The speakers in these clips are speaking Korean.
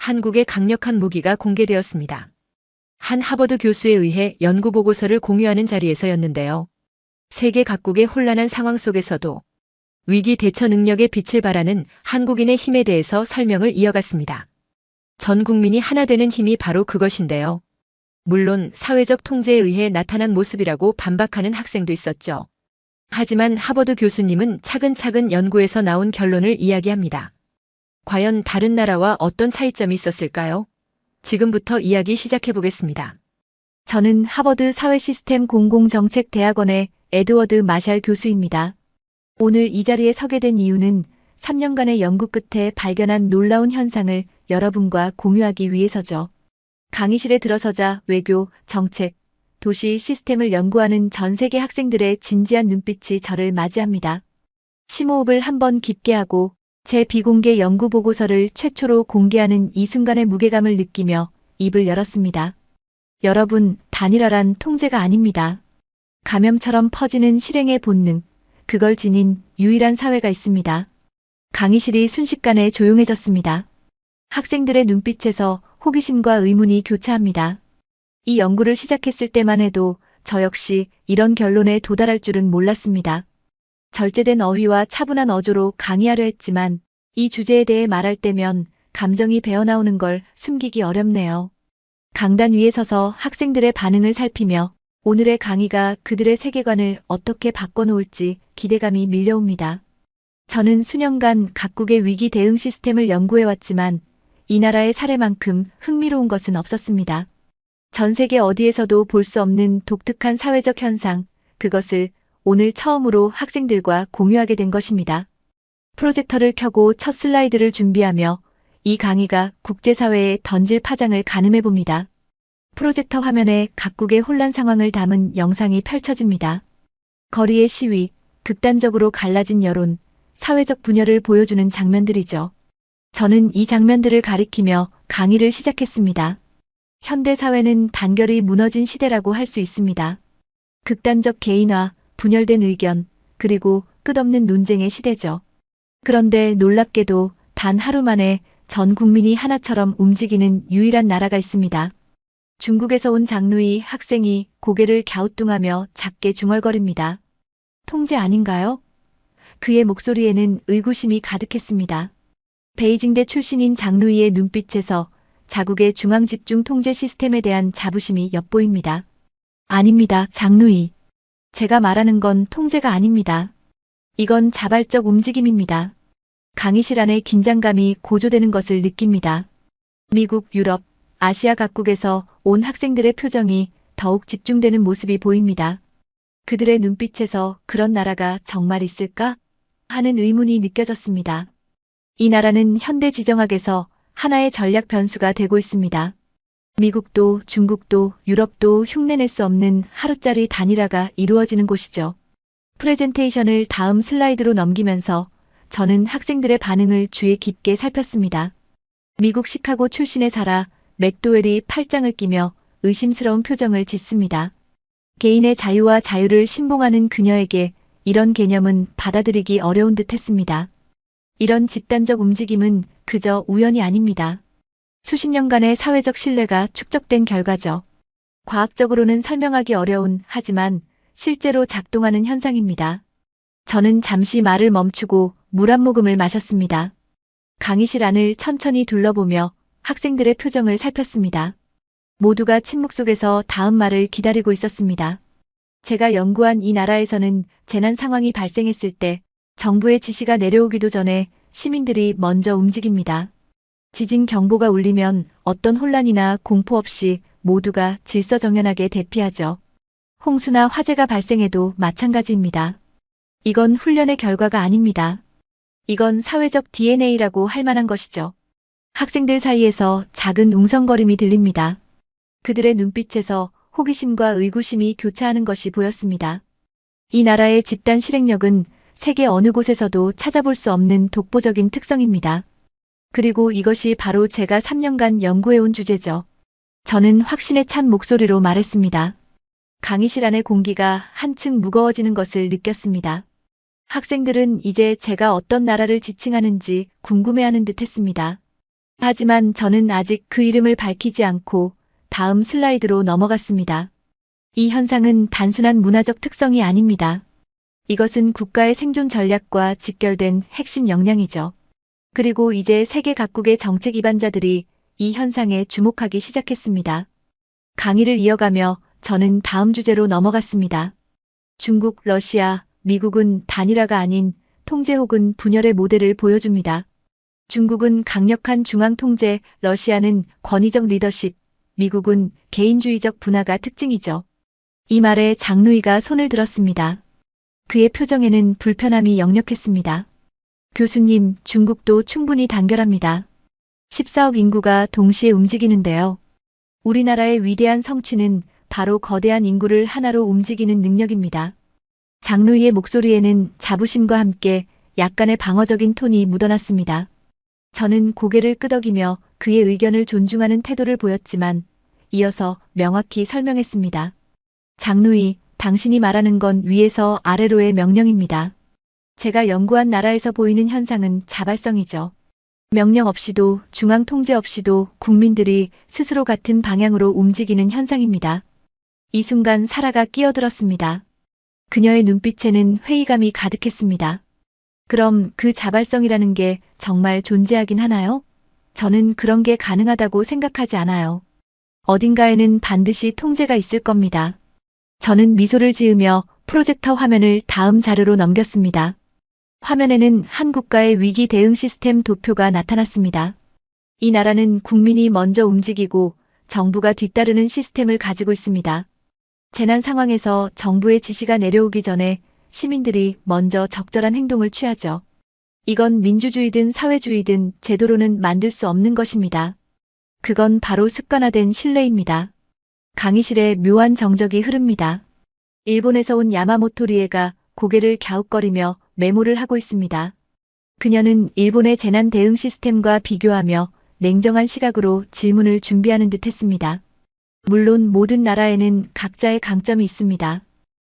한국의 강력한 무기가 공개되었습니다. 한 하버드 교수에 의해 연구 보고서를 공유하는 자리에서였는데요. 세계 각국의 혼란한 상황 속에서도 위기 대처 능력의 빛을 발하는 한국인의 힘에 대해서 설명을 이어갔습니다. 전 국민이 하나 되는 힘이 바로 그것인데요. 물론 사회적 통제에 의해 나타난 모습이라고 반박하는 학생도 있었죠. 하지만 하버드 교수님은 차근차근 연구에서 나온 결론을 이야기합니다. 과연 다른 나라와 어떤 차이점이 있었을까요? 지금부터 이야기 시작해 보겠습니다. 저는 하버드 사회시스템 공공정책대학원의 에드워드 마샬 교수입니다. 오늘 이 자리에 서게 된 이유는 3년간의 연구 끝에 발견한 놀라운 현상을 여러분과 공유하기 위해서죠. 강의실에 들어서자 외교, 정책, 도시 시스템을 연구하는 전 세계 학생들의 진지한 눈빛이 저를 맞이합니다. 심호흡을 한번 깊게 하고 제 비공개 연구 보고서를 최초로 공개하는 이 순간의 무게감을 느끼며 입을 열었습니다. 여러분, 단일화란 통제가 아닙니다. 감염처럼 퍼지는 실행의 본능, 그걸 지닌 유일한 사회가 있습니다. 강의실이 순식간에 조용해졌습니다. 학생들의 눈빛에서 호기심과 의문이 교차합니다. 이 연구를 시작했을 때만 해도 저 역시 이런 결론에 도달할 줄은 몰랐습니다. 절제된 어휘와 차분한 어조로 강의하려 했지만 이 주제에 대해 말할 때면 감정이 배어나오는 걸 숨기기 어렵네요. 강단 위에 서서 학생들의 반응을 살피며 오늘의 강의가 그들의 세계관을 어떻게 바꿔놓을지 기대감이 밀려옵니다. 저는 수년간 각국의 위기 대응 시스템을 연구해왔지만 이 나라의 사례만큼 흥미로운 것은 없었습니다. 전 세계 어디에서도 볼 수 없는 독특한 사회적 현상, 그것을 오늘 처음으로 학생들과 공유하게 된 것입니다. 프로젝터를 켜고 첫 슬라이드를 준비하며 이 강의가 국제사회에 던질 파장을 가늠해봅니다. 프로젝터 화면에 각국의 혼란 상황을 담은 영상이 펼쳐집니다. 거리의 시위, 극단적으로 갈라진 여론, 사회적 분열을 보여주는 장면들이죠. 저는 이 장면들을 가리키며 강의를 시작했습니다. 현대사회는 단결이 무너진 시대라고 할 수 있습니다. 극단적 개인화, 분열된 의견, 그리고 끝없는 논쟁의 시대죠. 그런데 놀랍게도 단 하루 만에 전 국민이 하나처럼 움직이는 유일한 나라가 있습니다. 중국에서 온 장루이 학생이 고개를 갸우뚱하며 작게 중얼거립니다. 통제 아닌가요? 그의 목소리에는 의구심이 가득했습니다. 베이징대 출신인 장루이의 눈빛에서 자국의 중앙집중 통제 시스템에 대한 자부심이 엿보입니다. 아닙니다, 장루이. 제가 말하는 건 통제가 아닙니다. 이건 자발적 움직임입니다. 강의실 안에 긴장감이 고조되는 것을 느낍니다. 미국, 유럽, 아시아 각국에서 온 학생들의 표정이 더욱 집중되는 모습이 보입니다. 그들의 눈빛에서 그런 나라가 정말 있을까? 하는 의문이 느껴졌습니다. 이 나라는 현대 지정학에서 하나의 전략 변수가 되고 있습니다. 미국도 중국도 유럽도 흉내낼 수 없는 하루짜리 단일화가 이루어지는 곳이죠. 프레젠테이션을 다음 슬라이드로 넘기면서 저는 학생들의 반응을 주의 깊게 살폈습니다. 미국 시카고 출신의 사라 맥도웰이 팔짱을 끼며 의심스러운 표정을 짓습니다. 개인의 자유와 자유를 신봉하는 그녀에게 이런 개념은 받아들이기 어려운 듯 했습니다. 이런 집단적 움직임은 그저 우연이 아닙니다. 수십 년간의 사회적 신뢰가 축적된 결과죠. 과학적으로는 설명하기 어려운 하지만 실제로 작동하는 현상입니다. 저는 잠시 말을 멈추고 물 한 모금을 마셨습니다. 강의실 안을 천천히 둘러보며 학생들의 표정을 살폈습니다. 모두가 침묵 속에서 다음 말을 기다리고 있었습니다. 제가 연구한 이 나라에서는 재난 상황이 발생했을 때 정부의 지시가 내려오기도 전에 시민들이 먼저 움직입니다. 지진 경보가 울리면 어떤 혼란이나 공포 없이 모두가 질서정연하게 대피하죠. 홍수나 화재가 발생해도 마찬가지입니다. 이건 훈련의 결과가 아닙니다. 이건 사회적 DNA라고 할 만한 것이죠. 학생들 사이에서 작은 웅성거림이 들립니다. 그들의 눈빛에서 호기심과 의구심이 교차하는 것이 보였습니다. 이 나라의 집단 실행력은 세계 어느 곳에서도 찾아볼 수 없는 독보적인 특성입니다. 그리고 이것이 바로 제가 3년간 연구해온 주제죠. 저는 확신에 찬 목소리로 말했습니다. 강의실 안의 공기가 한층 무거워지는 것을 느꼈습니다. 학생들은 이제 제가 어떤 나라를 지칭하는지 궁금해하는 듯 했습니다. 하지만 저는 아직 그 이름을 밝히지 않고 다음 슬라이드로 넘어갔습니다. 이 현상은 단순한 문화적 특성이 아닙니다. 이것은 국가의 생존 전략과 직결된 핵심 역량이죠. 그리고 이제 세계 각국의 정책 입안자들이 이 현상에 주목하기 시작했습니다. 강의를 이어가며 저는 다음 주제로 넘어갔습니다. 중국, 러시아, 미국은 단일화가 아닌 통제 혹은 분열의 모델을 보여줍니다. 중국은 강력한 중앙 통제, 러시아는 권위적 리더십, 미국은 개인주의적 분화가 특징이죠. 이 말에 장루이가 손을 들었습니다. 그의 표정에는 불편함이 역력했습니다. 교수님, 중국도 충분히 단결합니다. 14억 인구가 동시에 움직이는데요. 우리나라의 위대한 성취는 바로 거대한 인구를 하나로 움직이는 능력입니다. 장루이의 목소리에는 자부심과 함께 약간의 방어적인 톤이 묻어났습니다. 저는 고개를 끄덕이며 그의 의견을 존중하는 태도를 보였지만 이어서 명확히 설명했습니다. 장루이, 당신이 말하는 건 위에서 아래로의 명령입니다. 제가 연구한 나라에서 보이는 현상은 자발성이죠. 명령 없이도 중앙 통제 없이도 국민들이 스스로 같은 방향으로 움직이는 현상입니다. 이 순간 사라가 끼어들었습니다. 그녀의 눈빛에는 회의감이 가득했습니다. 그럼 그 자발성이라는 게 정말 존재하긴 하나요? 저는 그런 게 가능하다고 생각하지 않아요. 어딘가에는 반드시 통제가 있을 겁니다. 저는 미소를 지으며 프로젝터 화면을 다음 자료로 넘겼습니다. 화면에는 한 국가의 위기 대응 시스템 도표가 나타났습니다. 이 나라는 국민이 먼저 움직이고 정부가 뒤따르는 시스템을 가지고 있습니다. 재난 상황에서 정부의 지시가 내려오기 전에 시민들이 먼저 적절한 행동을 취하죠. 이건 민주주의든 사회주의든 제도로는 만들 수 없는 것입니다. 그건 바로 습관화된 신뢰입니다. 강의실에 묘한 정적이 흐릅니다. 일본에서 온 야마모토 리에가 고개를 갸웃거리며 메모를 하고 있습니다. 그녀는 일본의 재난 대응 시스템과 비교하며 냉정한 시각으로 질문을 준비하는 듯 했습니다. 물론 모든 나라에는 각자의 강점이 있습니다.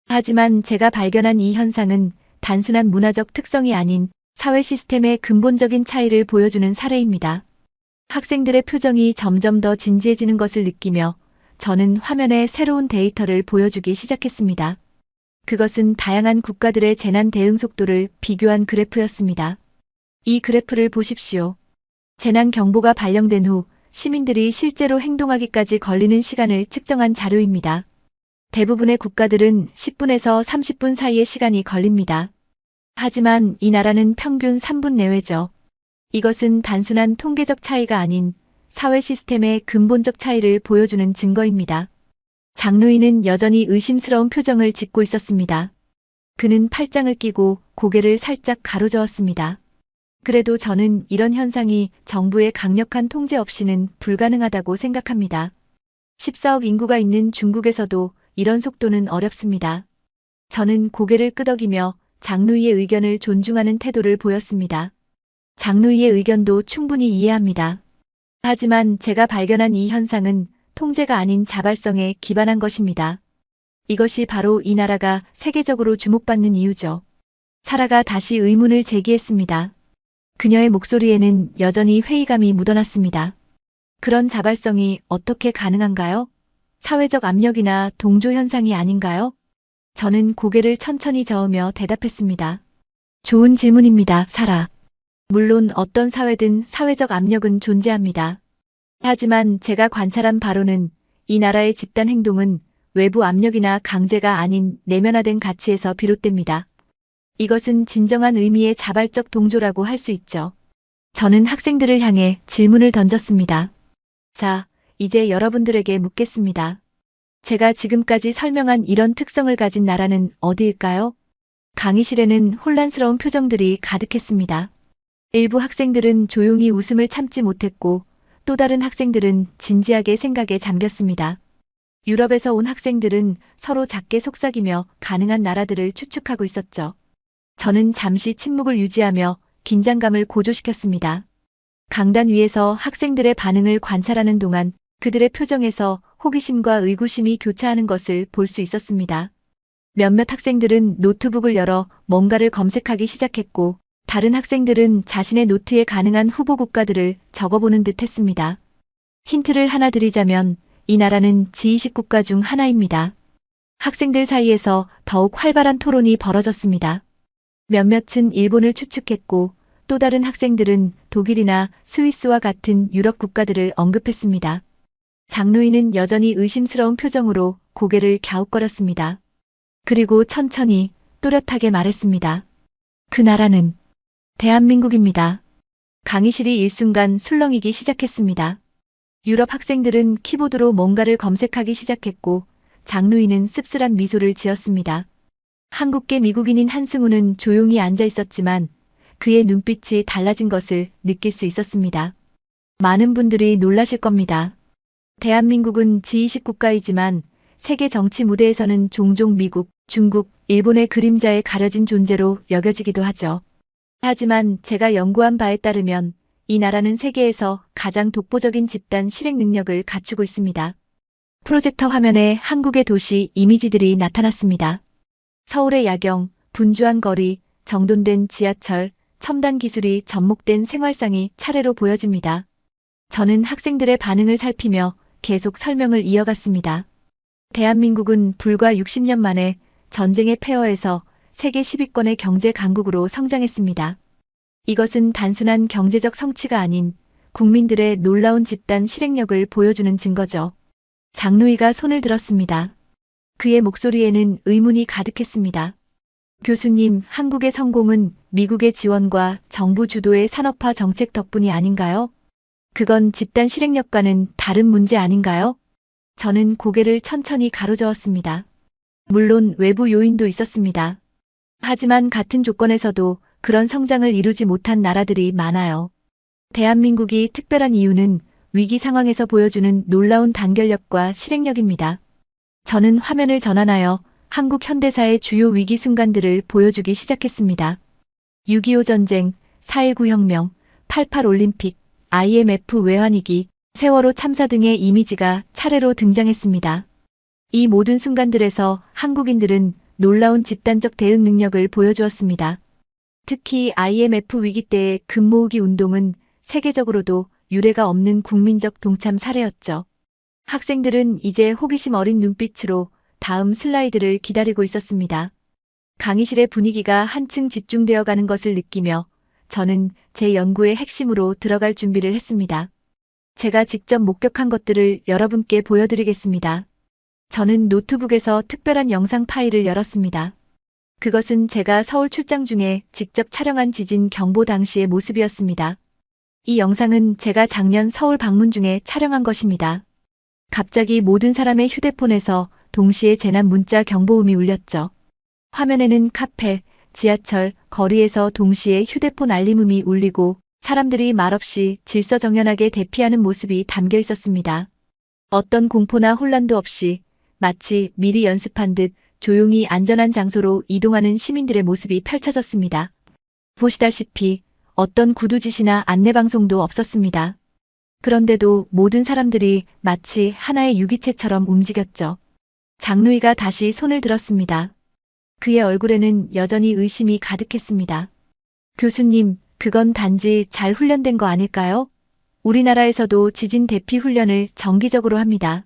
하지만 제가 발견한 이 현상은 단순한 문화적 특성이 아닌 사회 시스템의 근본적인 차이를 보여주는 사례입니다. 학생들의 표정이 점점 더 진지해지는 것을 느끼며 저는 화면에 새로운 데이터를 보여주기 시작했습니다. 그것은 다양한 국가들의 재난 대응 속도를 비교한 그래프였습니다. 이 그래프를 보십시오. 재난 경보가 발령된 후 시민들이 실제로 행동하기까지 걸리는 시간을 측정한 자료입니다. 대부분의 국가들은 10분에서 30분 사이의 시간이 걸립니다. 하지만 이 나라는 평균 3분 내외죠. 이것은 단순한 통계적 차이가 아닌 사회 시스템의 근본적 차이를 보여주는 증거입니다. 장루이는 여전히 의심스러운 표정을 짓고 있었습니다. 그는 팔짱을 끼고 고개를 살짝 가로저었습니다. 그래도 저는 이런 현상이 정부의 강력한 통제 없이는 불가능하다고 생각합니다. 14억 인구가 있는 중국에서도 이런 속도는 어렵습니다. 저는 고개를 끄덕이며 장루이의 의견을 존중하는 태도를 보였습니다. 장루이의 의견도 충분히 이해합니다. 하지만 제가 발견한 이 현상은 통제가 아닌 자발성에 기반한 것입니다. 이것이 바로 이 나라가 세계적으로 주목받는 이유죠. 사라가 다시 의문을 제기했습니다. 그녀의 목소리에는 여전히 회의감이 묻어났습니다. 그런 자발성이 어떻게 가능한가요? 사회적 압력이나 동조 현상이 아닌가요? 저는 고개를 천천히 저으며 대답했습니다. 좋은 질문입니다, 사라. 물론 어떤 사회든 사회적 압력은 존재합니다. 하지만 제가 관찰한 바로는 이 나라의 집단 행동은 외부 압력이나 강제가 아닌 내면화된 가치에서 비롯됩니다. 이것은 진정한 의미의 자발적 동조라고 할 수 있죠. 저는 학생들을 향해 질문을 던졌습니다. 자, 이제 여러분들에게 묻겠습니다. 제가 지금까지 설명한 이런 특성을 가진 나라는 어디일까요? 강의실에는 혼란스러운 표정들이 가득했습니다. 일부 학생들은 조용히 웃음을 참지 못했고 또 다른 학생들은 진지하게 생각에 잠겼습니다. 유럽에서 온 학생들은 서로 작게 속삭이며 가능한 나라들을 추측하고 있었죠. 저는 잠시 침묵을 유지하며 긴장감을 고조시켰습니다. 강단 위에서 학생들의 반응을 관찰하는 동안 그들의 표정에서 호기심과 의구심이 교차하는 것을 볼 수 있었습니다. 몇몇 학생들은 노트북을 열어 뭔가를 검색하기 시작했고 다른 학생들은 자신의 노트에 가능한 후보 국가들을 적어보는 듯 했습니다. 힌트를 하나 드리자면 이 나라는 G20 국가 중 하나입니다. 학생들 사이에서 더욱 활발한 토론이 벌어졌습니다. 몇몇은 일본을 추측했고 또 다른 학생들은 독일이나 스위스와 같은 유럽 국가들을 언급했습니다. 장로인은 여전히 의심스러운 표정으로 고개를 갸웃거렸습니다. 그리고 천천히 또렷하게 말했습니다. 그 나라는 대한민국입니다. 강의실이 일순간 술렁이기 시작했습니다. 유럽 학생들은 키보드로 뭔가를 검색하기 시작했고 장루이는 씁쓸한 미소를 지었습니다. 한국계 미국인인 한승우는 조용히 앉아 있었지만 그의 눈빛이 달라진 것을 느낄 수 있었습니다. 많은 분들이 놀라실 겁니다. 대한민국은 G20 국가이지만 세계 정치 무대에서는 종종 미국, 중국, 일본의 그림자에 가려진 존재로 여겨지기도 하죠. 하지만 제가 연구한 바에 따르면 이 나라는 세계에서 가장 독보적인 집단 실행 능력을 갖추고 있습니다. 프로젝터 화면에 한국의 도시 이미지들이 나타났습니다. 서울의 야경, 분주한 거리, 정돈된 지하철, 첨단 기술이 접목된 생활상이 차례로 보여집니다. 저는 학생들의 반응을 살피며 계속 설명을 이어갔습니다. 대한민국은 불과 60년 만에 전쟁의 폐허에서 세계 10위권의 경제 강국으로 성장했습니다. 이것은 단순한 경제적 성취가 아닌 국민들의 놀라운 집단 실행력을 보여주는 증거죠. 장로이가 손을 들었습니다. 그의 목소리에는 의문이 가득했습니다. 교수님, 한국의 성공은 미국의 지원과 정부 주도의 산업화 정책 덕분이 아닌가요? 그건 집단 실행력과는 다른 문제 아닌가요? 저는 고개를 천천히 가로저었습니다. 물론 외부 요인도 있었습니다. 하지만 같은 조건에서도 그런 성장을 이루지 못한 나라들이 많아요. 대한민국이 특별한 이유는 위기 상황에서 보여주는 놀라운 단결력과 실행력입니다. 저는 화면을 전환하여 한국 현대사의 주요 위기 순간들을 보여주기 시작했습니다. 6.25 전쟁, 4.19 혁명, 88 올림픽, IMF 외환위기, 세월호 참사 등의 이미지가 차례로 등장했습니다. 이 모든 순간들에서 한국인들은 놀라운 집단적 대응 능력을 보여주었습니다. 특히 IMF 위기 때의 금 모으기 운동은 세계적으로도 유례가 없는 국민적 동참 사례였죠. 학생들은 이제 호기심 어린 눈빛으로 다음 슬라이드를 기다리고 있었습니다. 강의실의 분위기가 한층 집중되어 가는 것을 느끼며 저는 제 연구의 핵심으로 들어갈 준비를 했습니다. 제가 직접 목격한 것들을 여러분께 보여드리겠습니다. 저는 노트북에서 특별한 영상 파일을 열었습니다. 그것은 제가 서울 출장 중에 직접 촬영한 지진 경보 당시의 모습이었습니다. 이 영상은 제가 작년 서울 방문 중에 촬영한 것입니다. 갑자기 모든 사람의 휴대폰에서 동시에 재난 문자 경보음이 울렸죠. 화면에는 카페, 지하철, 거리에서 동시에 휴대폰 알림음이 울리고 사람들이 말없이 질서정연하게 대피하는 모습이 담겨 있었습니다. 어떤 공포나 혼란도 없이 마치 미리 연습한 듯 조용히 안전한 장소로 이동하는 시민들의 모습이 펼쳐졌습니다. 보시다시피 어떤 구두짓이나 안내방송도 없었습니다. 그런데도 모든 사람들이 마치 하나의 유기체처럼 움직였죠. 장루이가 다시 손을 들었습니다. 그의 얼굴에는 여전히 의심이 가득했습니다. 교수님, 그건 단지 잘 훈련된 거 아닐까요? 우리나라에서도 지진 대피 훈련을 정기적으로 합니다.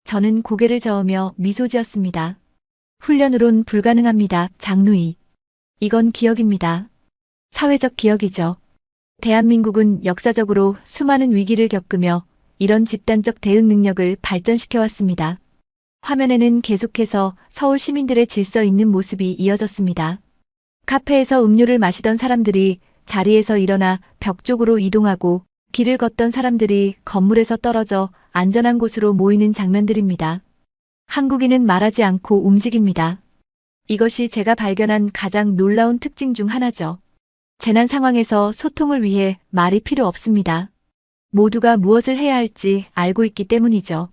저는 고개를 저으며 미소 지었습니다. 훈련으론 불가능합니다, 장루이. 이건 기억입니다. 사회적 기억이죠. 대한민국은 역사적으로 수많은 위기를 겪으며 이런 집단적 대응 능력을 발전시켜왔습니다. 화면에는 계속해서 서울 시민들의 질서 있는 모습이 이어졌습니다. 카페에서 음료를 마시던 사람들이 자리에서 일어나 벽 쪽으로 이동하고 길을 걷던 사람들이 건물에서 떨어져 안전한 곳으로 모이는 장면들입니다. 한국인은 말하지 않고 움직입니다. 이것이 제가 발견한 가장 놀라운 특징 중 하나죠. 재난 상황에서 소통을 위해 말이 필요 없습니다. 모두가 무엇을 해야 할지 알고 있기 때문이죠.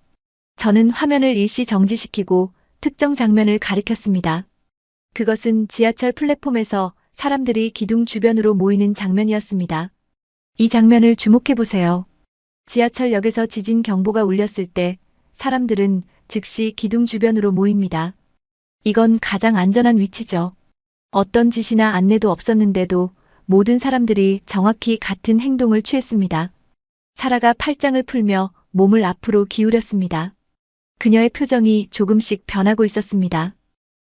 저는 화면을 일시 정지시키고 특정 장면을 가리켰습니다. 그것은 지하철 플랫폼에서 사람들이 기둥 주변으로 모이는 장면이었습니다. 이 장면을 주목해보세요. 지하철역에서 지진 경보가 울렸을 때 사람들은 즉시 기둥 주변으로 모입니다. 이건 가장 안전한 위치죠. 어떤 지시나 안내도 없었는데도 모든 사람들이 정확히 같은 행동을 취했습니다. 사라가 팔짱을 풀며 몸을 앞으로 기울였습니다. 그녀의 표정이 조금씩 변하고 있었습니다.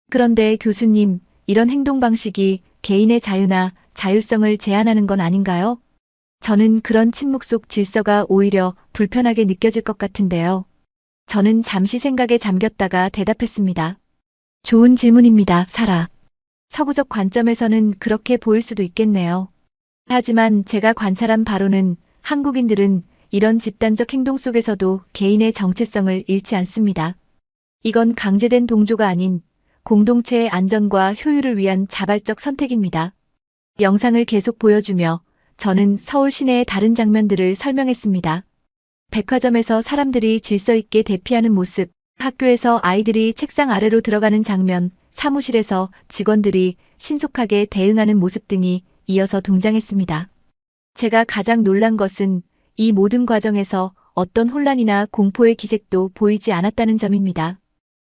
그런데 교수님, 이런 행동 방식이 개인의 자유나 자율성을 제한하는 건 아닌가요? 저는 그런 침묵 속 질서가 오히려 불편하게 느껴질 것 같은데요. 저는 잠시 생각에 잠겼다가 대답했습니다. 좋은 질문입니다, 사라. 서구적 관점에서는 그렇게 보일 수도 있겠네요. 하지만 제가 관찰한 바로는 한국인들은 이런 집단적 행동 속에서도 개인의 정체성을 잃지 않습니다. 이건 강제된 동조가 아닌 공동체의 안전과 효율을 위한 자발적 선택입니다. 영상을 계속 보여주며 저는 서울 시내의 다른 장면들을 설명했습니다. 백화점에서 사람들이 질서 있게 대피하는 모습, 학교에서 아이들이 책상 아래로 들어가는 장면, 사무실에서 직원들이 신속하게 대응하는 모습 등이 이어서 등장했습니다. 제가 가장 놀란 것은 이 모든 과정에서 어떤 혼란이나 공포의 기색도 보이지 않았다는 점입니다.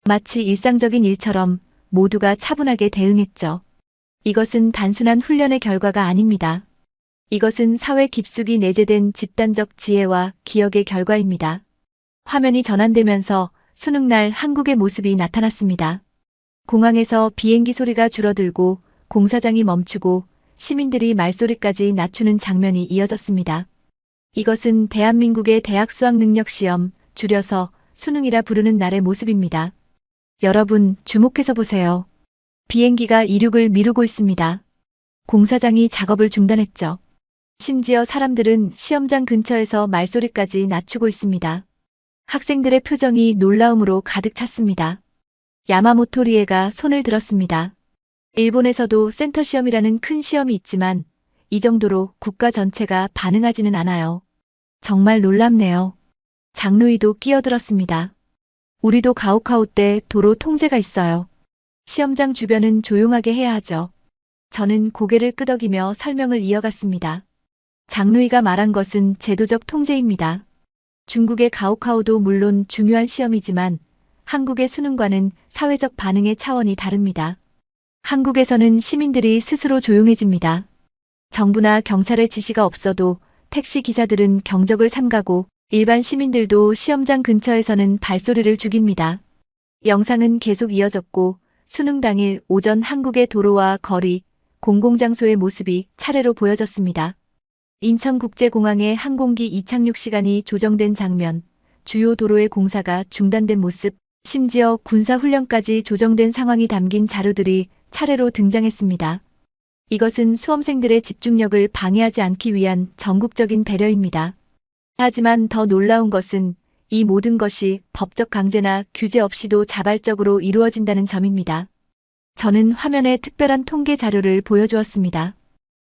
마치 일상적인 일처럼 모두가 차분하게 대응했죠. 이것은 단순한 훈련의 결과가 아닙니다. 이것은 사회 깊숙이 내재된 집단적 지혜와 기억의 결과입니다. 화면이 전환되면서 수능날 한국의 모습이 나타났습니다. 공항에서 비행기 소리가 줄어들고 공사장이 멈추고 시민들이 말소리까지 낮추는 장면이 이어졌습니다. 이것은 대한민국의 대학 수학 능력 시험, 줄여서 수능이라 부르는 날의 모습입니다. 여러분, 주목해서 보세요. 비행기가 이륙을 미루고 있습니다. 공사장이 작업을 중단했죠. 심지어 사람들은 시험장 근처에서 말소리까지 낮추고 있습니다. 학생들의 표정이 놀라움으로 가득 찼습니다. 야마모토 리에가 손을 들었습니다. 일본에서도 센터 시험이라는 큰 시험이 있지만 이 정도로 국가 전체가 반응하지는 않아요. 정말 놀랍네요. 장루이도 끼어들었습니다. 우리도 가오카오 때 도로 통제가 있어요. 시험장 주변은 조용하게 해야 하죠. 저는 고개를 끄덕이며 설명을 이어갔습니다. 장루이가 말한 것은 제도적 통제입니다. 중국의 가오카오도 물론 중요한 시험이지만 한국의 수능과는 사회적 반응의 차원이 다릅니다. 한국에서는 시민들이 스스로 조용해집니다. 정부나 경찰의 지시가 없어도 택시 기사들은 경적을 삼가고 일반 시민들도 시험장 근처에서는 발소리를 죽입니다. 영상은 계속 이어졌고 수능 당일 오전 한국의 도로와 거리, 공공장소의 모습이 차례로 보여졌습니다. 인천국제공항의 항공기 이착륙 시간이 조정된 장면, 주요 도로의 공사가 중단된 모습, 심지어 군사훈련까지 조정된 상황이 담긴 자료들이 차례로 등장했습니다. 이것은 수험생들의 집중력을 방해하지 않기 위한 전국적인 배려입니다. 하지만 더 놀라운 것은 이 모든 것이 법적 강제나 규제 없이도 자발적으로 이루어진다는 점입니다. 저는 화면에 특별한 통계 자료를 보여주었습니다.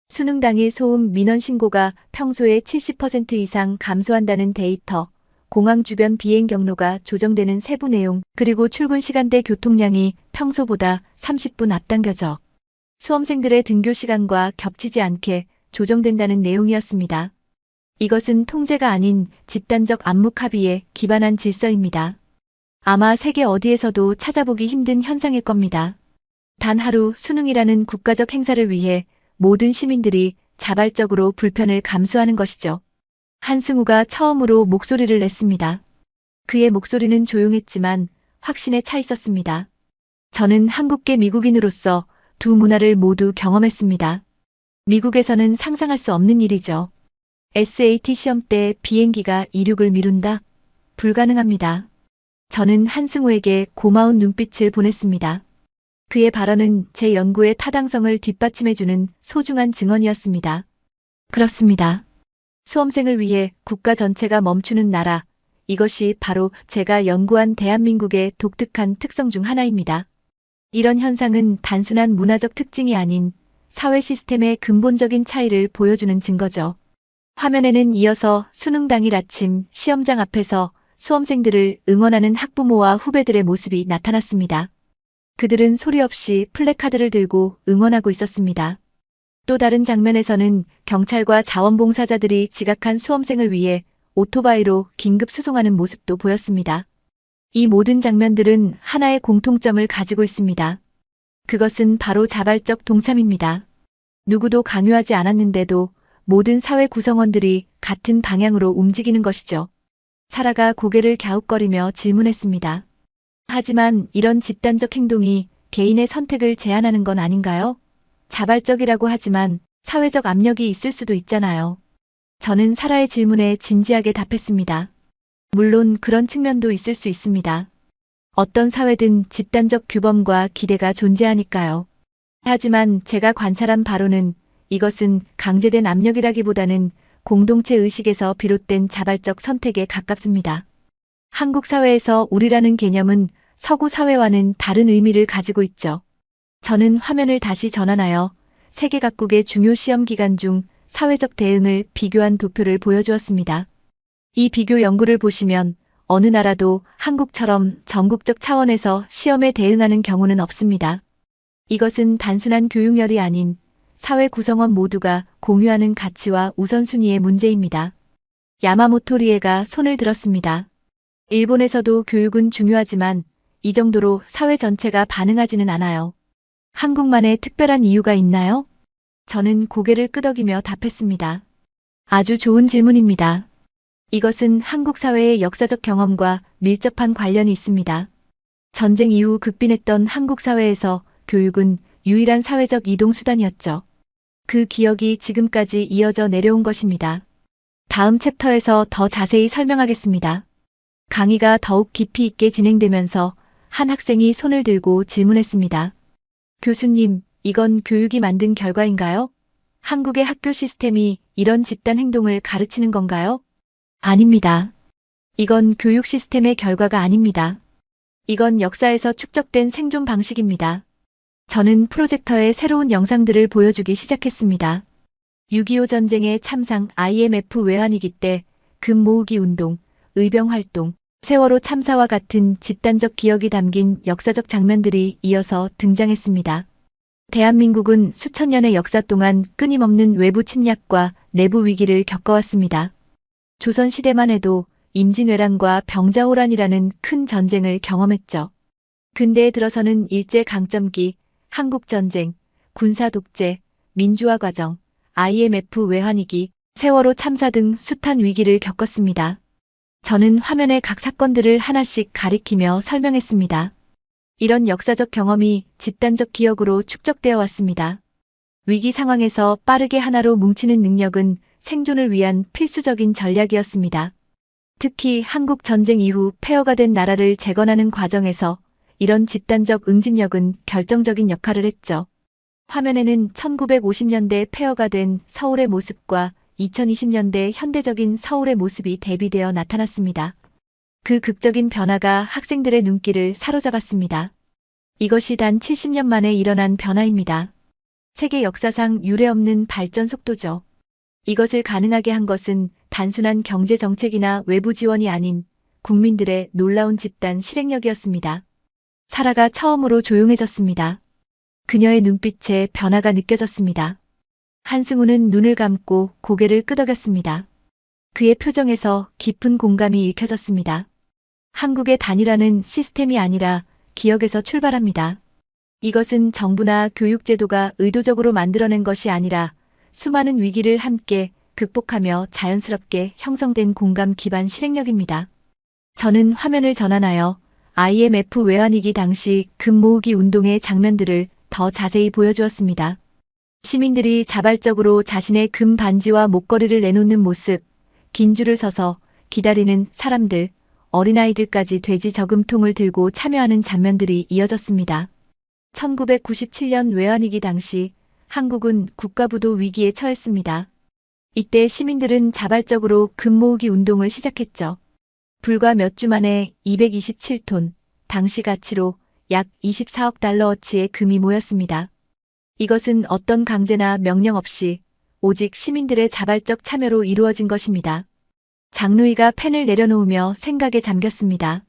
수능 당일 소음 민원 신고가 평소의 70% 이상 감소한다는 데이터, 공항 주변 비행 경로가 조정되는 세부 내용, 그리고 출근 시간대 교통량이 평소보다 30분 앞당겨져 수험생들의 등교 시간과 겹치지 않게 조정된다는 내용이었습니다. 이것은 통제가 아닌 집단적 암묵 합의에 기반한 질서입니다. 아마 세계 어디에서도 찾아보기 힘든 현상일 겁니다. 단 하루 수능이라는 국가적 행사를 위해 모든 시민들이 자발적으로 불편을 감수하는 것이죠. 한승우가 처음으로 목소리를 냈습니다. 그의 목소리는 조용했지만 확신에 차 있었습니다. 저는 한국계 미국인으로서 두 문화를 모두 경험했습니다. 미국에서는 상상할 수 없는 일이죠. SAT 시험 때 비행기가 이륙을 미룬다? 불가능합니다. 저는 한승우에게 고마운 눈빛을 보냈습니다. 그의 발언은 제 연구의 타당성을 뒷받침해주는 소중한 증언이었습니다. 그렇습니다. 수험생을 위해 국가 전체가 멈추는 나라, 이것이 바로 제가 연구한 대한민국의 독특한 특성 중 하나입니다. 이런 현상은 단순한 문화적 특징이 아닌 사회 시스템의 근본적인 차이를 보여주는 증거죠. 화면에는 이어서 수능 당일 아침 시험장 앞에서 수험생들을 응원하는 학부모와 후배들의 모습이 나타났습니다. 그들은 소리 없이 플래카드를 들고 응원하고 있었습니다. 또 다른 장면에서는 경찰과 자원봉사자들이 지각한 수험생을 위해 오토바이로 긴급 수송하는 모습도 보였습니다. 이 모든 장면들은 하나의 공통점을 가지고 있습니다. 그것은 바로 자발적 동참입니다. 누구도 강요하지 않았는데도 모든 사회 구성원들이 같은 방향으로 움직이는 것이죠. 사라가 고개를 갸웃거리며 질문했습니다. 하지만 이런 집단적 행동이 개인의 선택을 제한하는 건 아닌가요? 자발적이라고 하지만 사회적 압력이 있을 수도 있잖아요. 저는 사라의 질문에 진지하게 답했습니다. 물론 그런 측면도 있을 수 있습니다. 어떤 사회든 집단적 규범과 기대가 존재하니까요. 하지만 제가 관찰한 바로는 이것은 강제된 압력이라기보다는 공동체 의식에서 비롯된 자발적 선택에 가깝습니다. 한국 사회에서 우리라는 개념은 서구 사회와는 다른 의미를 가지고 있죠. 저는 화면을 다시 전환하여 세계 각국의 중요 시험 기간 중 사회적 대응을 비교한 도표를 보여주었습니다. 이 비교 연구를 보시면 어느 나라도 한국처럼 전국적 차원에서 시험에 대응하는 경우는 없습니다. 이것은 단순한 교육열이 아닌 사회 구성원 모두가 공유하는 가치와 우선순위의 문제입니다. 야마모토 리에가 손을 들었습니다. 일본에서도 교육은 중요하지만 이 정도로 사회 전체가 반응하지는 않아요. 한국만의 특별한 이유가 있나요? 저는 고개를 끄덕이며 답했습니다. 아주 좋은 질문입니다. 이것은 한국 사회의 역사적 경험과 밀접한 관련이 있습니다. 전쟁 이후 극빈했던 한국 사회에서 교육은 유일한 사회적 이동 수단이었죠. 그 기억이 지금까지 이어져 내려온 것입니다. 다음 챕터에서 더 자세히 설명하겠습니다. 강의가 더욱 깊이 있게 진행되면서 한 학생이 손을 들고 질문했습니다. 교수님, 이건 교육이 만든 결과인가요? 한국의 학교 시스템이 이런 집단 행동을 가르치는 건가요? 아닙니다. 이건 교육 시스템의 결과가 아닙니다. 이건 역사에서 축적된 생존 방식입니다. 저는 프로젝터에 새로운 영상들을 보여주기 시작했습니다. 6.25 전쟁의 참상 IMF 외환위기 때 금 모으기 운동, 의병활동, 세월호 참사와 같은 집단적 기억이 담긴 역사적 장면들이 이어서 등장했습니다. 대한민국은 수천 년의 역사 동안 끊임없는 외부 침략과 내부 위기를 겪어왔습니다. 조선시대만 해도 임진왜란과 병자호란이라는 큰 전쟁을 경험했죠. 근대에 들어서는 일제강점기, 한국전쟁, 군사독재, 민주화 과정, IMF 외환위기, 세월호 참사 등 숱한 위기를 겪었습니다. 저는 화면의 각 사건들을 하나씩 가리키며 설명했습니다. 이런 역사적 경험이 집단적 기억으로 축적되어 왔습니다. 위기 상황에서 빠르게 하나로 뭉치는 능력은 생존을 위한 필수적인 전략이었습니다. 특히 한국 전쟁 이후 폐허가 된 나라를 재건하는 과정에서 이런 집단적 응집력은 결정적인 역할을 했죠. 화면에는 1950년대 폐허가 된 서울의 모습과 2020년대 현대적인 서울의 모습이 대비되어 나타났습니다. 그 극적인 변화가 학생들의 눈길을 사로잡았습니다. 이것이 단 70년 만에 일어난 변화입니다. 세계 역사상 유례없는 발전 속도죠. 이것을 가능하게 한 것은 단순한 경제 정책이나 외부 지원이 아닌 국민들의 놀라운 집단 실행력이었습니다. 사라가 처음으로 조용해졌습니다. 그녀의 눈빛에 변화가 느껴졌습니다. 한승우는 눈을 감고 고개를 끄덕였습니다. 그의 표정에서 깊은 공감이 읽혀졌습니다. 한국의 단일화는 시스템이 아니라 기억에서 출발합니다. 이것은 정부나 교육제도가 의도적으로 만들어낸 것이 아니라 수많은 위기를 함께 극복하며 자연스럽게 형성된 공감 기반 실행력입니다. 저는 화면을 전환하여 IMF 외환위기 당시 금 모으기 운동의 장면들을 더 자세히 보여주었습니다. 시민들이 자발적으로 자신의 금 반지와 목걸이를 내놓는 모습, 긴 줄을 서서 기다리는 사람들, 어린아이들까지 돼지 저금통을 들고 참여하는 장면들이 이어졌습니다. 1997년 외환위기 당시 한국은 국가부도 위기에 처했습니다. 이때 시민들은 자발적으로 금 모으기 운동을 시작했죠. 불과 몇 주 만에 227톤, 당시 가치로 약 24억 달러어치의 금이 모였습니다. 이것은 어떤 강제나 명령 없이 오직 시민들의 자발적 참여로 이루어진 것입니다. 장로이가 펜을 내려놓으며 생각에 잠겼습니다.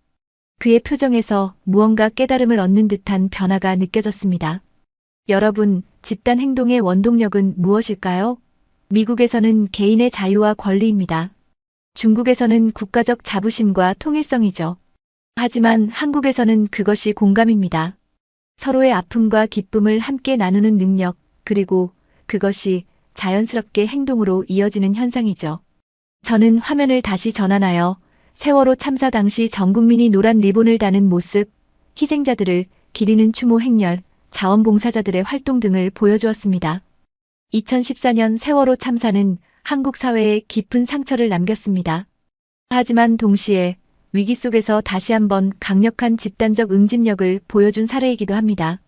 그의 표정에서 무언가 깨달음을 얻는 듯한 변화가 느껴졌습니다. 여러분, 집단 행동의 원동력은 무엇일까요? 미국에서는 개인의 자유와 권리입니다. 중국에서는 국가적 자부심과 통일성이죠. 하지만 한국에서는 그것이 공감입니다. 서로의 아픔과 기쁨을 함께 나누는 능력, 그리고 그것이 자연스럽게 행동으로 이어지는 현상이죠. 저는 화면을 다시 전환하여 세월호 참사 당시 전 국민이 노란 리본을 다는 모습, 희생자들을 기리는 추모 행렬, 자원봉사자들의 활동 등을 보여주었습니다. 2014년 세월호 참사는 한국 사회에 깊은 상처를 남겼습니다. 하지만 동시에 위기 속에서 다시 한번 강력한 집단적 응집력을 보여준 사례이기도 합니다.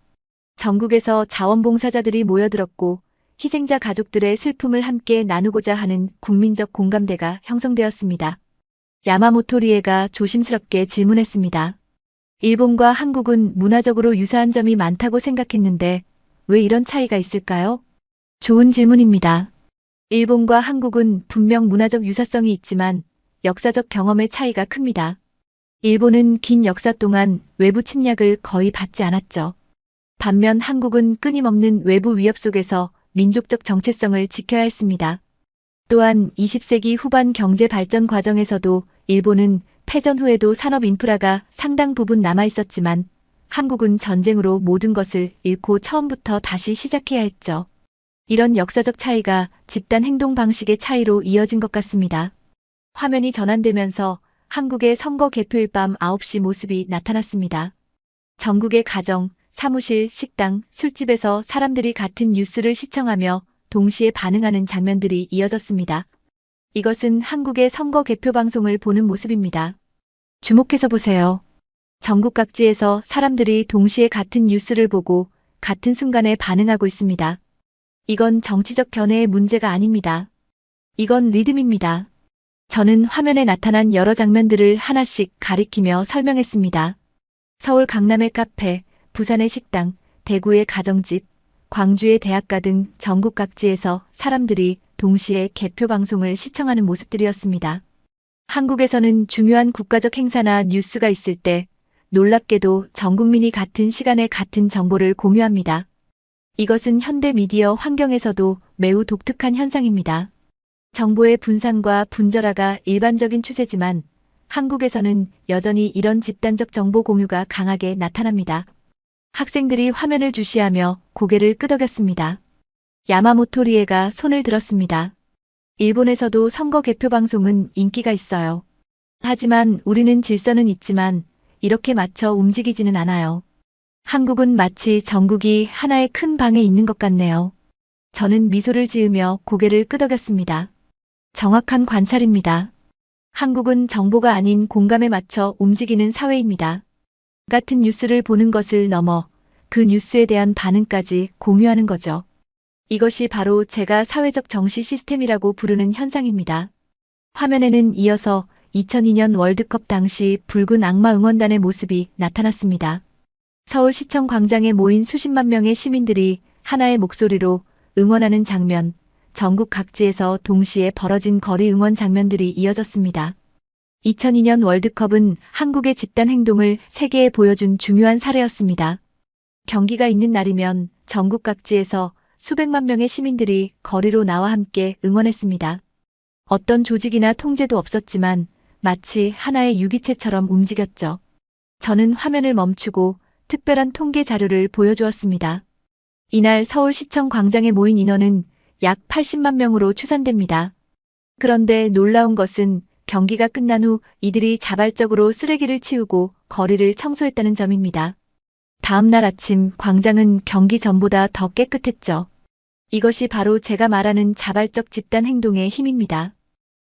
전국에서 자원봉사자들이 모여들었고 희생자 가족들의 슬픔을 함께 나누고자 하는 국민적 공감대가 형성되었습니다. 야마모토 리에가 조심스럽게 질문했습니다. 일본과 한국은 문화적으로 유사한 점이 많다고 생각했는데 왜 이런 차이가 있을까요? 좋은 질문입니다. 일본과 한국은 분명 문화적 유사성이 있지만 역사적 경험의 차이가 큽니다. 일본은 긴 역사 동안 외부 침략을 거의 받지 않았죠. 반면 한국은 끊임없는 외부 위협 속에서 민족적 정체성을 지켜야 했습니다. 또한 20세기 후반 경제 발전 과정에서도 일본은 패전 후에도 산업 인프라가 상당 부분 남아 있었지만 한국은 전쟁으로 모든 것을 잃고 처음부터 다시 시작해야 했죠. 이런 역사적 차이가 집단 행동 방식의 차이로 이어진 것 같습니다. 화면이 전환되면서 한국의 선거 개표일 밤 9시 모습이 나타났습니다. 전국의 가정, 사무실, 식당, 술집에서 사람들이 같은 뉴스를 시청하며 동시에 반응하는 장면들이 이어졌습니다. 이것은 한국의 선거 개표 방송을 보는 모습입니다. 주목해서 보세요. 전국 각지에서 사람들이 동시에 같은 뉴스를 보고 같은 순간에 반응하고 있습니다. 이건 정치적 견해의 문제가 아닙니다. 이건 리듬입니다. 저는 화면에 나타난 여러 장면들을 하나씩 가리키며 설명했습니다. 서울 강남의 카페, 부산의 식당, 대구의 가정집, 광주의 대학가 등 전국 각지에서 사람들이 동시에 개표 방송을 시청하는 모습들이었습니다. 한국에서는 중요한 국가적 행사나 뉴스가 있을 때 놀랍게도 전 국민이 같은 시간에 같은 정보를 공유합니다. 이것은 현대 미디어 환경에서도 매우 독특한 현상입니다. 정보의 분산과 분절화가 일반적인 추세지만 한국에서는 여전히 이런 집단적 정보 공유가 강하게 나타납니다. 학생들이 화면을 주시하며 고개를 끄덕였습니다. 야마모토 리에가 손을 들었습니다. 일본에서도 선거 개표 방송은 인기가 있어요. 하지만 우리는 질서는 있지만 이렇게 맞춰 움직이지는 않아요. 한국은 마치 전국이 하나의 큰 방에 있는 것 같네요. 저는 미소를 지으며 고개를 끄덕였습니다. 정확한 관찰입니다. 한국은 정보가 아닌 공감에 맞춰 움직이는 사회입니다. 같은 뉴스를 보는 것을 넘어 그 뉴스에 대한 반응까지 공유하는 거죠. 이것이 바로 제가 사회적 정시 시스템이라고 부르는 현상입니다. 화면에는 이어서 2002년 월드컵 당시 붉은 악마 응원단의 모습이 나타났습니다. 서울시청 광장에 모인 수십만 명의 시민들이 하나의 목소리로 응원하는 장면, 전국 각지에서 동시에 벌어진 거리 응원 장면들이 이어졌습니다. 2002년 월드컵은 한국의 집단 행동을 세계에 보여준 중요한 사례였습니다. 경기가 있는 날이면 전국 각지에서 수백만 명의 시민들이 거리로 나와 함께 응원했습니다. 어떤 조직이나 통제도 없었지만 마치 하나의 유기체처럼 움직였죠. 저는 화면을 멈추고 특별한 통계 자료를 보여주었습니다. 이날 서울시청 광장에 모인 인원은 약 80만 명으로 추산됩니다. 그런데 놀라운 것은 경기가 끝난 후 이들이 자발적으로 쓰레기를 치우고 거리를 청소했다는 점입니다. 다음 날 아침 광장은 경기 전보다 더 깨끗했죠. 이것이 바로 제가 말하는 자발적 집단 행동의 힘입니다.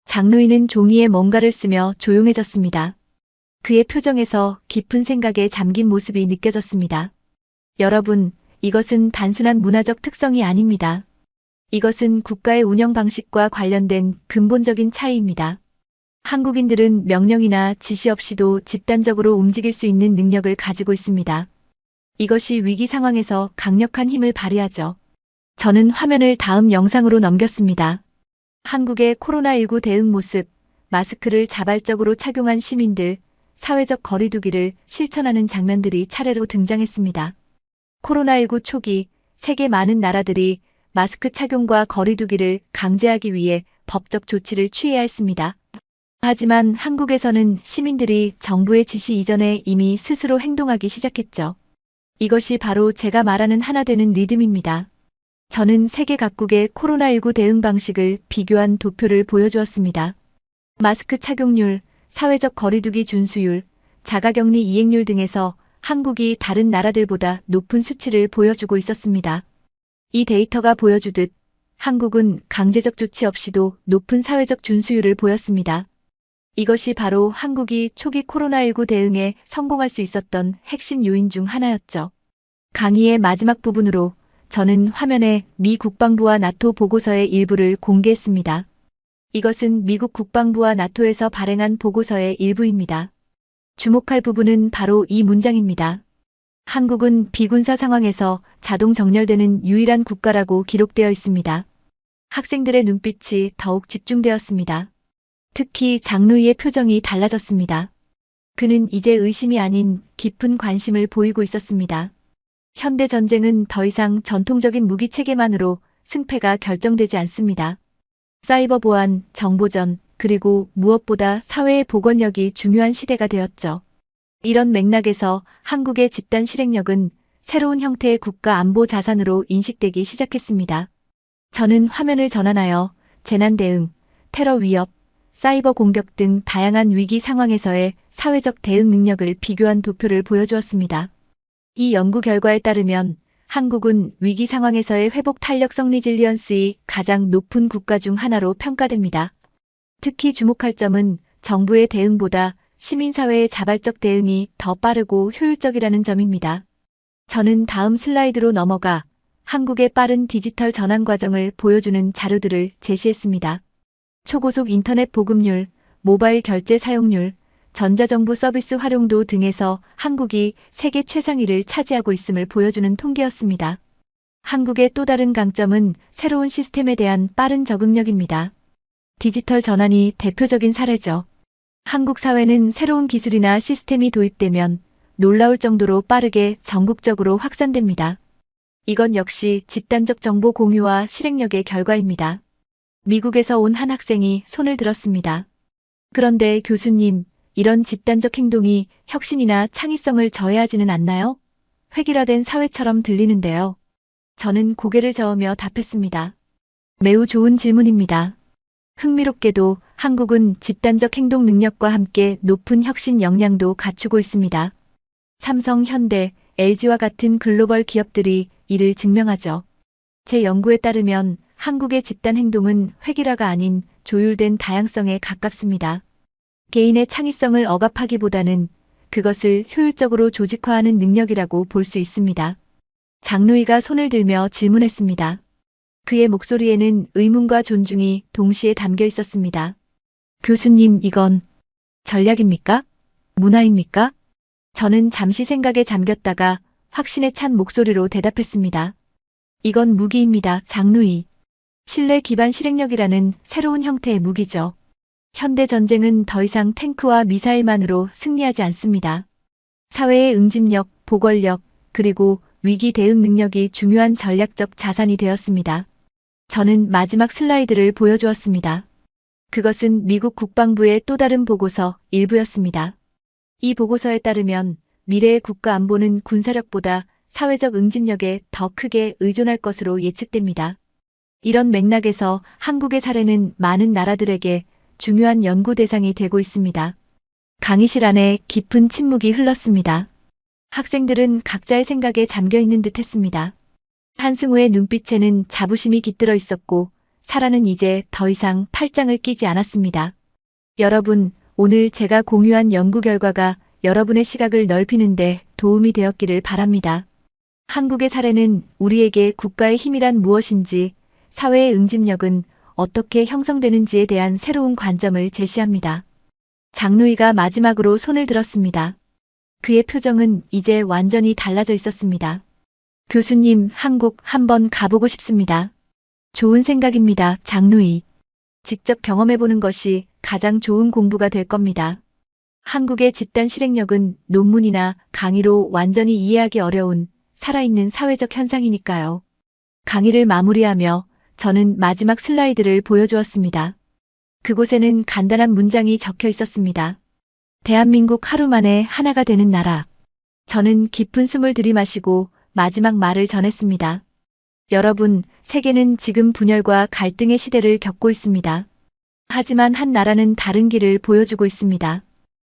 장로인은 종이에 뭔가를 쓰며 조용해졌습니다. 그의 표정에서 깊은 생각에 잠긴 모습이 느껴졌습니다. 여러분, 이것은 단순한 문화적 특성이 아닙니다. 이것은 국가의 운영 방식과 관련된 근본적인 차이입니다. 한국인들은 명령이나 지시 없이도 집단적으로 움직일 수 있는 능력을 가지고 있습니다. 이것이 위기 상황에서 강력한 힘을 발휘하죠. 저는 화면을 다음 영상으로 넘겼습니다. 한국의 코로나19 대응 모습, 마스크를 자발적으로 착용한 시민들, 사회적 거리두기를 실천하는 장면들이 차례로 등장했습니다. 코로나19 초기 세계 많은 나라들이 마스크 착용과 거리두기를 강제하기 위해 법적 조치를 취해야 했습니다. 하지만 한국에서는 시민들이 정부의 지시 이전에 이미 스스로 행동하기 시작했죠. 이것이 바로 제가 말하는 하나 되는 리듬입니다. 저는 세계 각국의 코로나19 대응 방식을 비교한 도표를 보여주었습니다. 마스크 착용률, 사회적 거리두기 준수율, 자가격리 이행률 등에서 한국이 다른 나라들보다 높은 수치를 보여주고 있었습니다. 이 데이터가 보여주듯 한국은 강제적 조치 없이도 높은 사회적 준수율을 보였습니다. 이것이 바로 한국이 초기 코로나19 대응에 성공할 수 있었던 핵심 요인 중 하나였죠. 강의의 마지막 부분으로 저는 화면에 미 국방부와 나토 보고서의 일부를 공개했습니다. 이것은 미국 국방부와 나토에서 발행한 보고서의 일부입니다. 주목할 부분은 바로 이 문장입니다. 한국은 비군사 상황에서 자동 정렬되는 유일한 국가라고 기록되어 있습니다. 학생들의 눈빛이 더욱 집중되었습니다. 특히 장루이의 표정이 달라졌습니다. 그는 이제 의심이 아닌 깊은 관심을 보이고 있었습니다. 현대 전쟁은 더 이상 전통적인 무기 체계만으로 승패가 결정되지 않습니다. 사이버 보안, 정보전, 그리고 무엇보다 사회의 복원력이 중요한 시대가 되었죠. 이런 맥락에서 한국의 집단 실행력은 새로운 형태의 국가 안보 자산으로 인식되기 시작했습니다. 저는 화면을 전환하여 재난 대응, 테러 위협, 사이버 공격 등 다양한 위기 상황에서의 사회적 대응 능력을 비교한 도표를 보여주었습니다. 이 연구 결과에 따르면 한국은 위기 상황에서의 회복 탄력성 리질리언스의 가장 높은 국가 중 하나로 평가됩니다. 특히 주목할 점은 정부의 대응보다 시민사회의 자발적 대응이 더 빠르고 효율적이라는 점입니다. 저는 다음 슬라이드로 넘어가 한국의 빠른 디지털 전환 과정을 보여주는 자료들을 제시했습니다. 초고속 인터넷 보급률, 모바일 결제 사용률, 전자정부 서비스 활용도 등에서 한국이 세계 최상위를 차지하고 있음을 보여주는 통계였습니다. 한국의 또 다른 강점은 새로운 시스템에 대한 빠른 적응력입니다. 디지털 전환이 대표적인 사례죠. 한국 사회는 새로운 기술이나 시스템이 도입되면 놀라울 정도로 빠르게 전국적으로 확산됩니다. 이건 역시 집단적 정보 공유와 실행력의 결과입니다. 미국에서 온 한 학생이 손을 들었습니다. 그런데 교수님, 이런 집단적 행동이 혁신이나 창의성을 저해하지는 않나요? 획일화된 사회처럼 들리는데요. 저는 고개를 저으며 답했습니다. 매우 좋은 질문입니다. 흥미롭게도 한국은 집단적 행동 능력과 함께 높은 혁신 역량도 갖추고 있습니다. 삼성, 현대, LG와 같은 글로벌 기업들이 이를 증명하죠. 제 연구에 따르면 한국의 집단 행동은 획일화가 아닌 조율된 다양성에 가깝습니다. 개인의 창의성을 억압하기보다는 그것을 효율적으로 조직화하는 능력이라고 볼 수 있습니다. 장루이가 손을 들며 질문했습니다. 그의 목소리에는 의문과 존중이 동시에 담겨 있었습니다. 교수님, 이건 전략입니까? 문화입니까? 저는 잠시 생각에 잠겼다가 확신에 찬 목소리로 대답했습니다. 이건 무기입니다, 장루이. 신뢰 기반 실행력이라는 새로운 형태의 무기죠. 현대 전쟁은 더 이상 탱크와 미사일만으로 승리하지 않습니다. 사회의 응집력, 보궐력, 그리고 위기 대응 능력이 중요한 전략적 자산이 되었습니다. 저는 마지막 슬라이드를 보여주었습니다. 그것은 미국 국방부의 또 다른 보고서 일부였습니다. 이 보고서에 따르면 미래의 국가 안보는 군사력보다 사회적 응집력에 더 크게 의존할 것으로 예측됩니다. 이런 맥락에서 한국의 사례는 많은 나라들에게 중요한 연구 대상이 되고 있습니다. 강의실 안에 깊은 침묵이 흘렀습니다. 학생들은 각자의 생각에 잠겨 있는 듯 했습니다. 한승우의 눈빛에는 자부심이 깃들어 있었고 사라는 이제 더 이상 팔짱을 끼지 않았습니다. 여러분, 오늘 제가 공유한 연구 결과가 여러분의 시각을 넓히는데 도움이 되었기를 바랍니다. 한국의 사례는 우리에게 국가의 힘이란 무엇인지, 사회의 응집력은 어떻게 형성되는지에 대한 새로운 관점을 제시합니다. 장루이가 마지막으로 손을 들었습니다. 그의 표정은 이제 완전히 달라져 있었습니다. 교수님, 한국 한번 가보고 싶습니다. 좋은 생각입니다, 장루이. 직접 경험해보는 것이 가장 좋은 공부가 될 겁니다. 한국의 집단 실행력은 논문이나 강의로 완전히 이해하기 어려운 살아있는 사회적 현상이니까요. 강의를 마무리하며 저는 마지막 슬라이드를 보여주었습니다. 그곳에는 간단한 문장이 적혀 있었습니다. 대한민국 하루 만에 하나가 되는 나라. 저는 깊은 숨을 들이마시고 마지막 말을 전했습니다. 여러분, 세계는 지금 분열과 갈등의 시대를 겪고 있습니다. 하지만 한 나라는 다른 길을 보여주고 있습니다.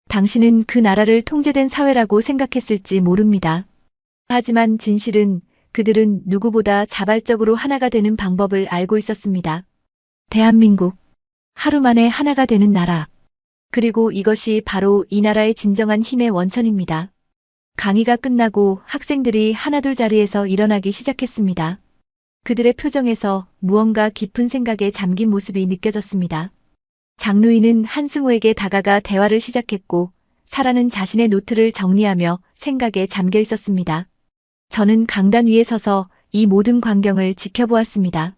당신은 그 나라를 통제된 사회라고 생각했을지 모릅니다. 하지만 진실은 그들은 누구보다 자발적으로 하나가 되는 방법을 알고 있었습니다. 대한민국. 하루 만에 하나가 되는 나라. 그리고 이것이 바로 이 나라의 진정한 힘의 원천입니다. 강의가 끝나고 학생들이 하나둘 자리에서 일어나기 시작했습니다. 그들의 표정에서 무언가 깊은 생각에 잠긴 모습이 느껴졌습니다. 장루이는 한승우에게 다가가 대화를 시작했고 사라는 자신의 노트를 정리하며 생각에 잠겨 있었습니다. 저는 강단 위에 서서 이 모든 광경을 지켜보았습니다.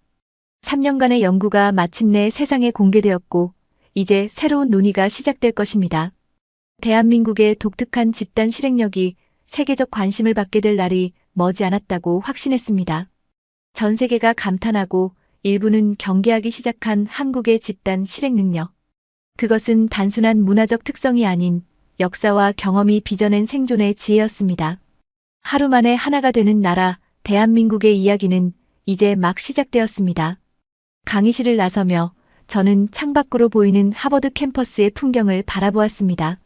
3년간의 연구가 마침내 세상에 공개되었고 이제 새로운 논의가 시작될 것입니다. 대한민국의 독특한 집단 실행력이 세계적 관심을 받게 될 날이 머지않았다고 확신했습니다. 전 세계가 감탄하고 일부는 경계하기 시작한 한국의 집단 실행 능력. 그것은 단순한 문화적 특성이 아닌 역사와 경험이 빚어낸 생존의 지혜였습니다. 하루 만에 하나가 되는 나라, 대한민국의 이야기는 이제 막 시작되었습니다. 강의실을 나서며 저는 창밖으로 보이는 하버드 캠퍼스의 풍경을 바라보았습니다.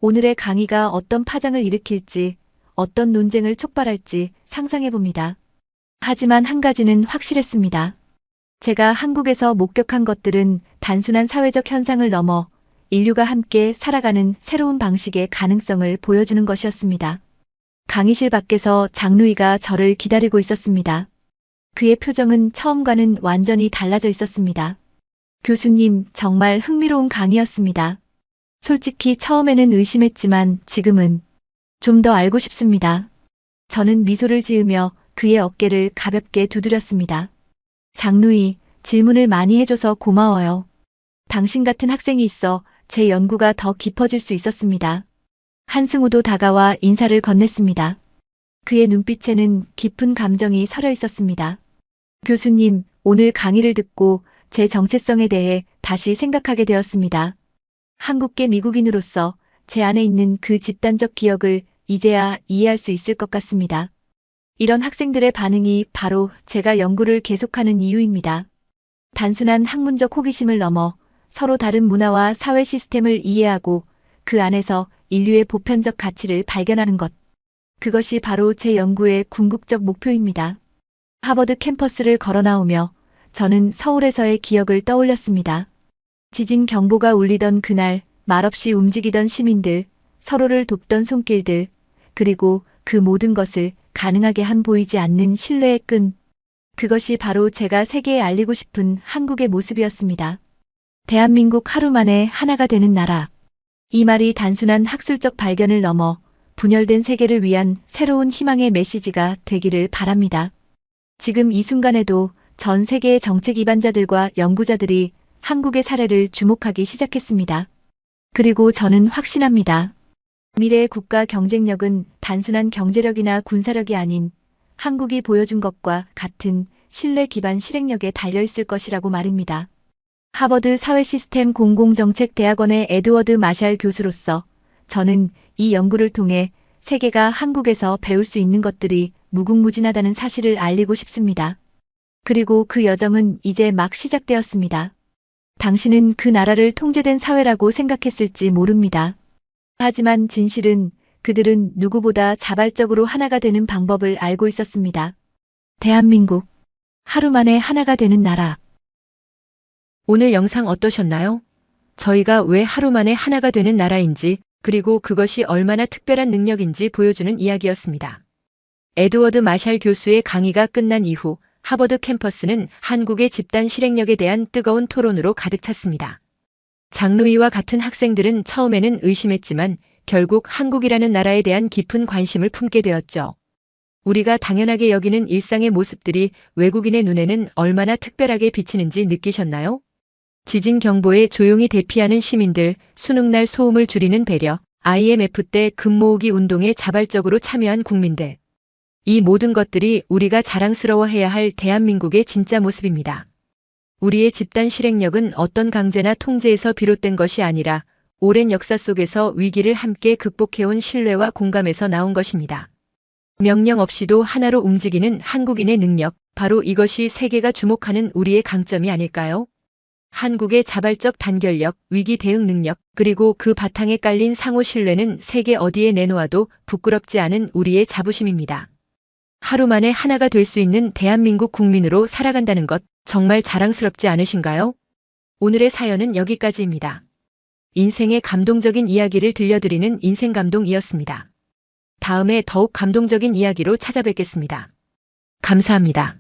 오늘의 강의가 어떤 파장을 일으킬지, 어떤 논쟁을 촉발할지 상상해봅니다. 하지만 한 가지는 확실했습니다. 제가 한국에서 목격한 것들은 단순한 사회적 현상을 넘어 인류가 함께 살아가는 새로운 방식의 가능성을 보여주는 것이었습니다. 강의실 밖에서 장루이가 저를 기다리고 있었습니다. 그의 표정은 처음과는 완전히 달라져 있었습니다. 교수님, 정말 흥미로운 강의였습니다. 솔직히 처음에는 의심했지만 지금은 좀 더 알고 싶습니다. 저는 미소를 지으며 그의 어깨를 가볍게 두드렸습니다. 장루이, 질문을 많이 해줘서 고마워요. 당신 같은 학생이 있어 제 연구가 더 깊어질 수 있었습니다. 한승우도 다가와 인사를 건넸습니다. 그의 눈빛에는 깊은 감정이 서려 있었습니다. 교수님, 오늘 강의를 듣고 제 정체성에 대해 다시 생각하게 되었습니다. 한국계 미국인으로서 제 안에 있는 그 집단적 기억을 이제야 이해할 수 있을 것 같습니다. 이런 학생들의 반응이 바로 제가 연구를 계속하는 이유입니다. 단순한 학문적 호기심을 넘어 서로 다른 문화와 사회 시스템을 이해하고 그 안에서 인류의 보편적 가치를 발견하는 것. 그것이 바로 제 연구의 궁극적 목표입니다. 하버드 캠퍼스를 걸어 나오며 저는 서울에서의 기억을 떠올렸습니다. 지진 경보가 울리던 그날 말없이 움직이던 시민들, 서로를 돕던 손길들, 그리고 그 모든 것을 가능하게 한 보이지 않는 신뢰의 끈. 그것이 바로 제가 세계에 알리고 싶은 한국의 모습이었습니다. 대한민국 하루 만에 하나가 되는 나라. 이 말이 단순한 학술적 발견을 넘어 분열된 세계를 위한 새로운 희망의 메시지가 되기를 바랍니다. 지금 이 순간에도 전 세계의 정책 입안자들과 연구자들이 한국의 사례를 주목하기 시작했습니다. 그리고 저는 확신합니다. 미래의 국가 경쟁력은 단순한 경제력이나 군사력이 아닌 한국이 보여준 것과 같은 신뢰 기반 실행력에 달려있을 것이라고 말입니다. 하버드 사회시스템 공공정책대학원의 에드워드 마샬 교수로서 저는 이 연구를 통해 세계가 한국에서 배울 수 있는 것들이 무궁무진하다는 사실을 알리고 싶습니다. 그리고 그 여정은 이제 막 시작되었습니다. 당신은 그 나라를 통제된 사회라고 생각했을지 모릅니다. 하지만 진실은 그들은 누구보다 자발적으로 하나가 되는 방법을 알고 있었습니다. 대한민국. 하루 만에 하나가 되는 나라. 오늘 영상 어떠셨나요? 저희가 왜 하루 만에 하나가 되는 나라인지, 그리고 그것이 얼마나 특별한 능력인지 보여주는 이야기였습니다. 에드워드 마샬 교수의 강의가 끝난 이후 하버드 캠퍼스는 한국의 집단 실행력에 대한 뜨거운 토론으로 가득 찼습니다. 장루이와 같은 학생들은 처음에는 의심했지만 결국 한국이라는 나라에 대한 깊은 관심을 품게 되었죠. 우리가 당연하게 여기는 일상의 모습들이 외국인의 눈에는 얼마나 특별하게 비치는지 느끼셨나요? 지진 경보에 조용히 대피하는 시민들, 수능날 소음을 줄이는 배려, IMF 때 금 모으기 운동에 자발적으로 참여한 국민들. 이 모든 것들이 우리가 자랑스러워해야 할 대한민국의 진짜 모습입니다. 우리의 집단 실행력은 어떤 강제나 통제에서 비롯된 것이 아니라 오랜 역사 속에서 위기를 함께 극복해온 신뢰와 공감에서 나온 것입니다. 명령 없이도 하나로 움직이는 한국인의 능력, 바로 이것이 세계가 주목하는 우리의 강점이 아닐까요? 한국의 자발적 단결력, 위기 대응 능력, 그리고 그 바탕에 깔린 상호 신뢰는 세계 어디에 내놓아도 부끄럽지 않은 우리의 자부심입니다. 하루 만에 하나가 될 수 있는 대한민국 국민으로 살아간다는 것 정말 자랑스럽지 않으신가요? 오늘의 사연은 여기까지입니다. 인생의 감동적인 이야기를 들려드리는 인생감동이었습니다. 다음에 더욱 감동적인 이야기로 찾아뵙겠습니다. 감사합니다.